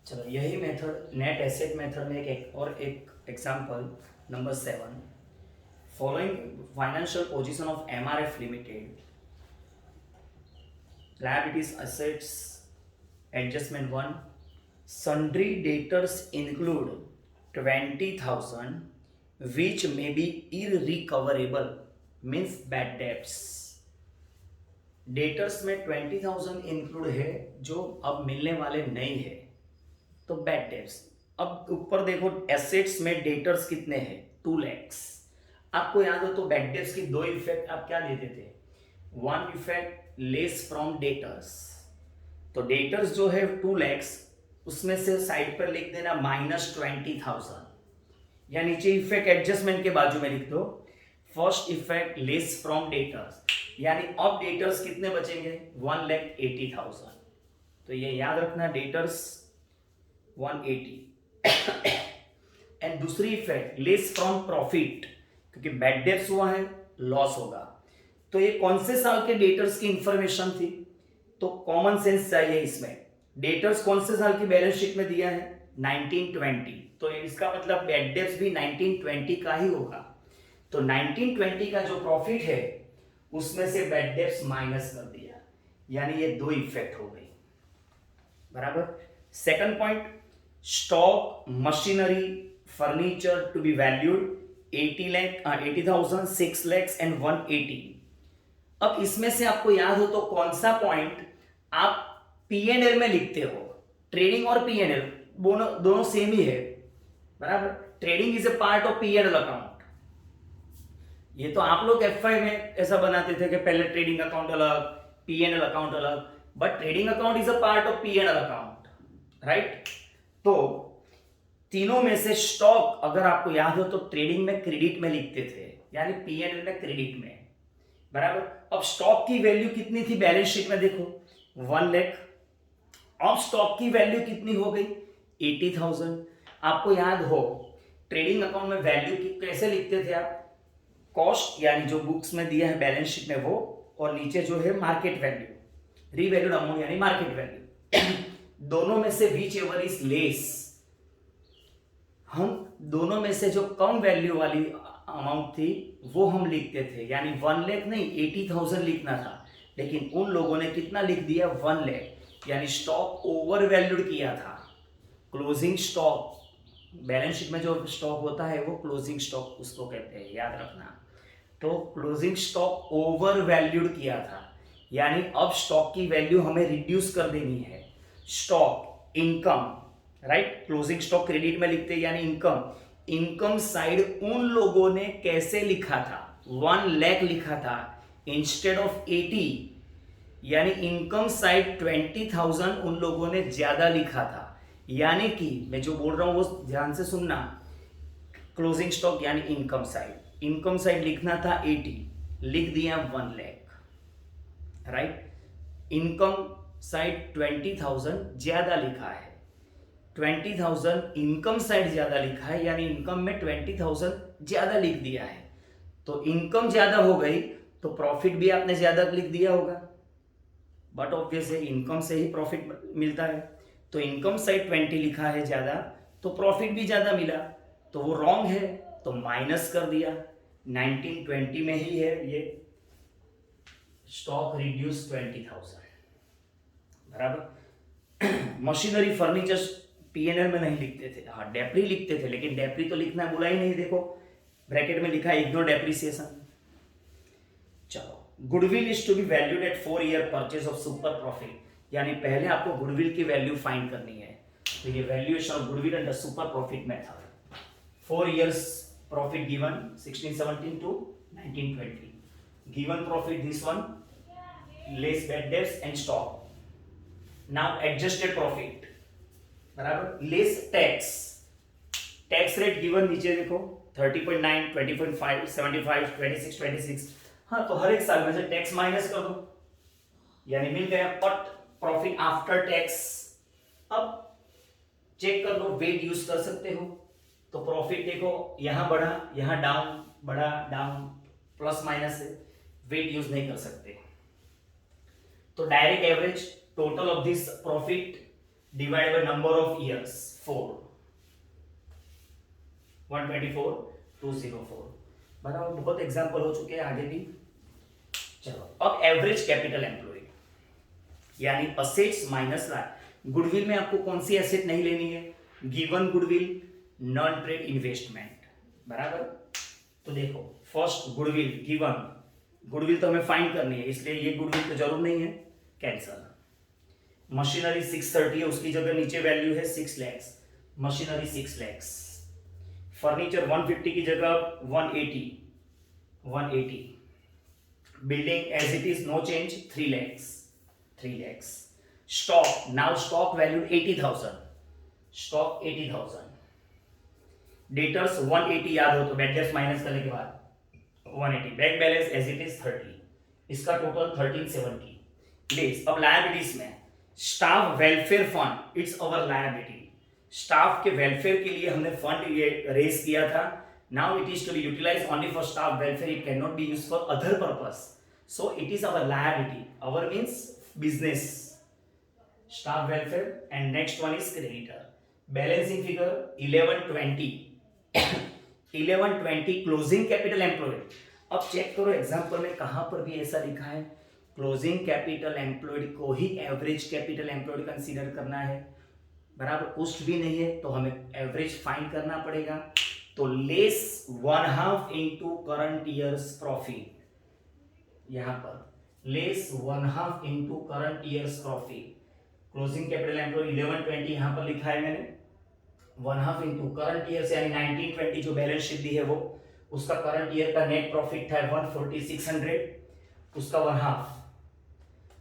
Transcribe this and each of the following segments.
चलो यही method net asset method में एक example number 7 following financial position of MRF limited liabilities assets adjustment 1 sundry debtors include 20,000 which may be irrecoverable means bad debts debtors में 20,000 include है जो अब मिलने वाले नहीं है तो बैड डेट्स। अब ऊपर देखो एसेट्स में डेटर्स कितने हैं 2 lakhs। आपको याद हो तो बैड डेट्स की दो इफेक्ट आप क्या देते थे, one effect less from debtors. तो डेटर्स जो है 2 lakhs उसमें से साइड पर लिख देना -20,000 या नीचे इफेक्ट एडजस्टमेंट के बाजू में लिख दो first effect less from debtors, यानी अब डेटर्स कितने बचेंगे 1,80,000। तो ये याद रखना डेटर्स 180 एंड दूसरी इफेक्ट लेस फ्रॉम प्रॉफिट, क्योंकि बैड डेट्स हुआ है लॉस होगा। तो ये कौन से साल के डेटर्स की इंफॉर्मेशन थी, तो कॉमन सेंस चाहिए इसमें। डेटर्स कौन से साल की बैलेंस शीट में दिया है 1920, तो इसका मतलब बैड डेट्स भी 1920 का ही होगा। तो 1920 का जो प्रॉफिट है उसमें से बैड डेट्स माइनस कर दिया, यानी ये दो इफेक्ट हो गई बराबर। Second point stock machinery furniture to be valued 80,000 6 lakhs and 180। अब इसमें से आपको याद हो तो कौन सा पॉइंट आप P&L में लिखते हो, ट्रेडिंग और P&L दोनों सेम ही है बराबर। Trading is a part of P&L account. ये तो आप लोग F5 में ऐसा बनाते थे कि पहले ट्रेडिंग अकाउंट अलग P&L अकाउंट अलग, but trading account is a part of P&L account right. तो तीनों में से स्टॉक अगर आपको याद हो तो ट्रेडिंग में क्रेडिट में लिखते थे, यानी P&L में क्रेडिट में बराबर। अब स्टॉक की वैल्यू कितनी थी बैलेंस शीट में देखो 1 लाख। अब स्टॉक की वैल्यू कितनी हो गई 80,000। आपको याद हो ट्रेडिंग अकाउंट में वैल्यू कैसे लिखते थे आप, कॉस्ट यानी जो बुक्स में दिया है बैलेंस शीट में वो, और नीचे जो है मार्केट वैल्यू रीवैल्यूड अमाउंट यानी मार्केट वैल्यू। दोनों में से विच एवर इज लेस, हम दोनों में से जो कम वैल्यू वाली अमाउंट थी वो हम लिखते थे, यानी 1 लाख नहीं 80,000 लिखना था, लेकिन उन लोगों ने कितना लिख दिया 1 लाख, यानी स्टॉक ओवर वैल्यूड किया था। क्लोजिंग स्टॉक बैलेंस शीट में जो स्टॉक होता है वो क्लोजिंग स्टॉक उसको कहते हैं, याद रखना। तो क्लोजिंग स्टॉक ओवर वैल्यूड किया था, यानी अब स्टॉक की वैल्यू हमें रिड्यूस कर देनी है। Stock income right, closing stock credit में लिखते हैं यानी इनकम। इनकम साइड उन लोगों ने कैसे लिखा था 1 लाख लिखा था इंस्टेड ऑफ 80, यानी इनकम साइड 20,000 उन लोगों ने ज्यादा लिखा था। यानी कि मैं जो बोल रहा हूं वो ध्यान से सुनना, क्लोजिंग स्टॉक यानी इनकम साइड लिखना था 80, लिख दिया 1 लाख राइट। इनकम साइड 20,000 ज्यादा लिखा है, 20,000 इनकम साइड ज्यादा लिखा है, यानी इनकम में 20,000 ज्यादा लिख दिया है। तो इनकम ज्यादा हो गई तो प्रॉफिट भी आपने ज्यादा लिख दिया होगा, बट ऑब्वियस है इनकम से ही प्रॉफिट मिलता है। तो इनकम साइड 20 लिखा है ज्यादा तो प्रॉफिट भी ज्यादा मिला, तो वो रॉन्ग है तो माइनस कर दिया। 1920 में ही है ये स्टॉक रिड्यूस 20,000 बराबर। मशीनरी फर्नीचर P&L में नहीं लिखते थे, हाँ डेप्री लिखते थे, लेकिन डेप्री तो लिखना बोला ही नहीं, देखो ब्रैकेट में लिखा है इग्नोर डेप्रिसिएशन। चलो goodwill is to be valued at 4 year purchase of super profit, यानी पहले आपको गुडविल की वैल्यू फाइंड करनी है। तो ये valuation of goodwill under super profit method, 4 years profit given 1617 to 1920, given profit this one less bad debts and stock, now adjusted profit बराबर less tax rate given नीचे देखो 30.9 20.5 75 26 26। हाँ तो हर एक साल में से टैक्स माइनस कर दो, यानी मिल गया पट प्रॉफिट आफ्टर टैक्स। अब चेक कर लो, वेट यूज कर सकते हो, तो प्रॉफिट देखो यहां बढ़ा यहां डाउन बढ़ा डाउन प्लस माइनस है, वेट यूज नहीं कर सकते। तो direct average total of this profit divide by number of years 4 124,204 बराबर। बहुत एग्जांपल हो चुके हैं आगे भी। चलो अब एवरेज कैपिटल एम्प्लॉयड यानी असेट्स माइनस लायबिलिटी। गुडविल में आपको कौन सी एसेट नहीं लेनी है? Given goodwill, non trade investment बराबर। तो देखो फर्स्ट गुडविल गिवन, गुडविल तो हमें फाइंड करनी है इसलिए ये गुडविल तो जरूर नहीं है, कैंसल। मशीनरी 630 है, उसकी जगह नीचे वैल्यू है 6 lakhs, मशीनरी 6 lakhs। फर्नीचर 150 की जगह 180। Building as it is no change 3 lakhs। Stock now stock value 80,000, stock 80,000। Debtors 180 याद हो तो बैड डेट्स माइनस करने के बाद 180। Bank balance as it is 30, इसका टोटल 1370 डेज। अब लायबिलिटीज में staff welfare fund, it's our liability. Staff के वेलफेयर के लिए हमने फंड ये रेज किया था। Now it is to be utilised only for staff welfare, it can not be used for other purpose, so it is our liability. Our means business, staff welfare. And next one is creditor. Balancing figure 1120 closing capital employed. अब check करो example में कहां पर भी ऐसा लिखा है closing capital employed को ही एवरेज कैपिटल एम्प्लॉयड कंसीडर करना है बराबर। कुछ भी नहीं है तो हमें एवरेज फाइंड करना पड़ेगा। तो less 1/2 into current years profit, यहां पर less 1/2 into current years profit. Closing capital employed 1120 यहां पर लिखा है मैंने, 1/2 इनटू करंट ईयर्स यानी 1920 जो बैलेंस शीट दी है वो, उसका करंट ईयर का नेट प्रॉफिट था 14600, उसका 1/2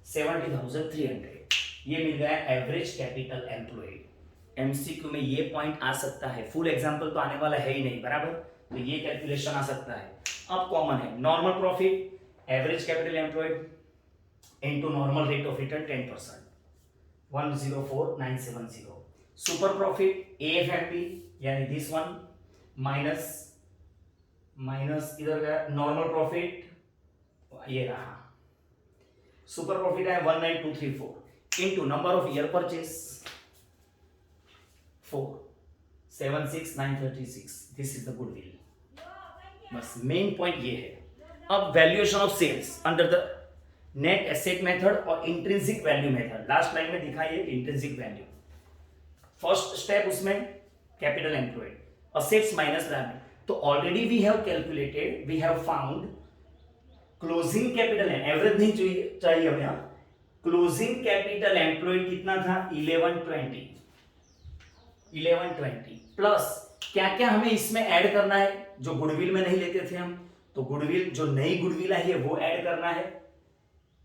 70,300। ये मिल गया एवरेज कैपिटल एम्प्लॉयड। एमसीक्यू में ये पॉइंट आ सकता है, फुल एग्जांपल तो आने वाला है ही नहीं बराबर, तो ये कैलकुलेशन आ सकता है। अब कॉमन है normal profit, average capital employed into normal rate of return 10%, 104,970। Super profit A F M P यानी दिस वन माइनस इधर गया नॉर्मल प्रॉफिट, ये रहा सुपर प्रॉफिट है 19234 into number of year purchase 4 76,936। This is the goodwill. बस मेन पॉइंट ये है। अब valuation of sales under the net asset method और intrinsic value method, last line में दिखाई है इंट्रिंसिक वैल्यू। फर्स्ट स्टेप उसमें capital employed, assets minus liability. तो already we have calculated, we have found closing capital, average नहीं चाहिए हमें। Closing capital employed कितना था 1120 प्लस क्या क्या हमें इसमें ऐड करना है जो गुडविल में नहीं लेते थे हम, तो गुडविल जो नई गुडविल आई है वो ऐड करना है।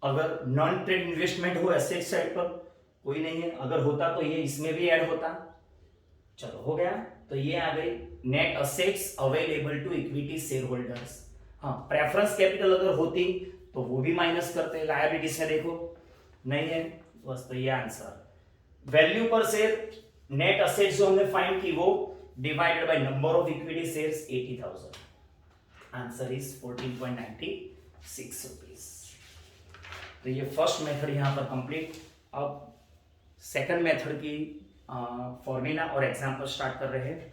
अगर नॉन ट्रेड इन्वेस्टमेंट हो एसेट साइड पर कोई नहीं है, अगर होता तो ये इसमें भी ऐड होता। चलो हो गया, तो ये आ गई net assets available to equity share holders. हाँ प्रेफरेंस कैपिटल अगर होती तो वो भी माइनस करते, लायबिलिटीज में देखो नहीं है, बस तो ये आंसर। वैल्यू पर शेयर नेट असेट्स जो हमने फाइंड की वो divided by number of equity shares 80,000, answer is 14.96 rupees. तो ये फर्स्ट मेथड यहां पर कंप्लीट। अब सेकंड मेथड की फॉर्मूला और एग्जांपल स्टार्ट कर रहे हैं।